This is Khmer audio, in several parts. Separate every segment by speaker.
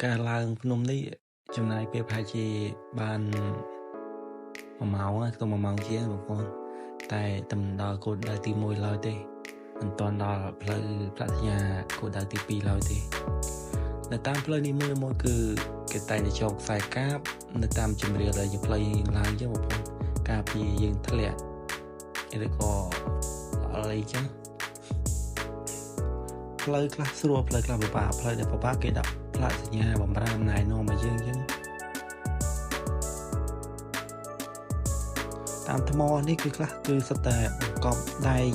Speaker 1: ការឡើងភ្នំនេះចំណាយពេលប្រហែលជាបាន1ម៉ោងណាខ្ទង់1ម៉ោងជាងបងប្អូនតែតែមិនដល់គោលដៅទី1ឡើយទេមិនទាន់ដល់ផ្លូវប្រាជ្ញាគោលដៅទី2ឡើយទេនៅតាមផ្លូវនេះមួយគឺគេតែងតែចងខ្សែកាបនៅតាមជម្រាលដែលជាផ្លូវឡើងចឹងបងប្អូនការពារយើងធ្លាក់ឬក៏អីចឹងផ្លូវខ្លះស្រួលផ្លូវខ្លះពិបាកផ្លូវដែលពិបាកគេដាក់ផ្លាកសញ្ញាបំរាមណែនាំមកយើងចឹងតាមថ្មនេះគឺខ្លះគឺសុទ្ធតែបង្កប់ដែក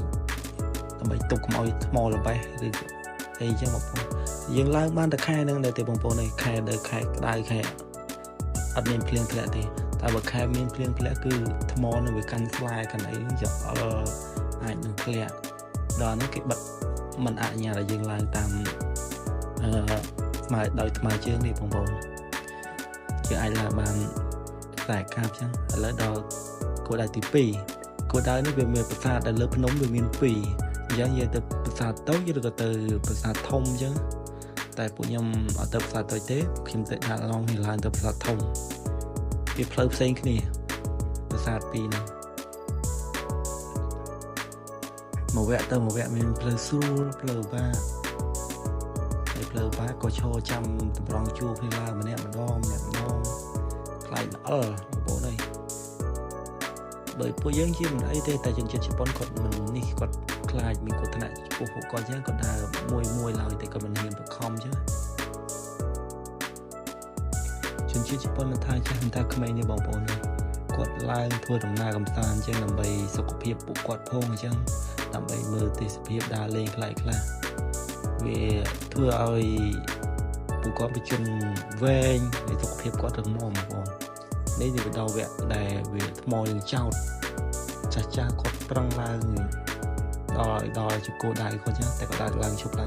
Speaker 1: ដើម្បីទប់កុំឲ្យថ្មល្បេះឬអីចឹងបងប្អូនយើងឡើងបានតែខែហ្នឹងដែរទេបងប្អូនខែដល់ខែក្តៅខែអត់មានភ្លៀងធ្លាក់ទេតែបើខែមានភ្លៀងធ្លាក់គឺថ្មនឹងវាកាន់ស្លែកាន់អីចឹងអាចនឹងធ្លាក់ដល់ហ្នឹងគេបិទមិនអនុញ្ញាតឲ្យយើងឡើងតាមស្មើដោយថ្មើរជើងនេះបងប្អូនយើងអាចឡើងបានតែកាបចឹងឥឡូវដល់គោលដៅទី2គោលដៅនេះវាមានប្រាសាទដែលលើភ្នំវាមាន2អញ្ចឹងយើងទៅប្រាសាទតូចឬក៏ទៅប្រាសាទធំអញ្ចឹងតែពួកខ្ញុំអត់ទៅប្រាសាទតូចទេខ្ញុំទៅដាក់ឡងនេះឡើងទៅប្រាសាទធំវាផ្លូវផ្សេងគ្នាប្រាសាទ2ហ្នឹងមួយវគ្គទៅមួយវគ្គមានផ្លូវស្រួលផ្លូវបាក់ហើយផ្លូវបាក់ក៏ឈរចាំតម្រង់ជួរគ្នាឡើងម្នាក់ម្ដងខ្លាចល្អបងប្អូនអើយដោយពួកយើងជាមិនអីទេតែជនជាតិជប៉ុនគាត់មិននេះគាត់ខ្លាចមានគ្រោះថ្នាក់ចំពោះពួកគាត់អញ្ចឹងគាត់ដើរមួយឡើយតែគាត់មិនហ៊ានបខំអញ្ចឹងជនជាតិជប៉ុនមិនថាចាស់មិនថាក្មេងទេបងប្អូនគាត់ឡើងធ្វើដំណើរកម្សាន្តអញ្ចឹងដើម្បីសុខភាពពួកគាត់ផងអញ្ចឹងដើម្បីមើលទេសភាពដើរលេងខ្លះវាធ្វើឲ្យពួកគាត់បញ្ជនវែងហើយសុខភាពគាត់រឹងមាំបងប្អូននេះវាដល់វគ្គដែលវាថ្មយើងចោតចាស់គាត់ប្រឹងឡើងដល់ជគោដៃគាត់ចឹងតែគាត់ដើរឡើងឈប់ឡើង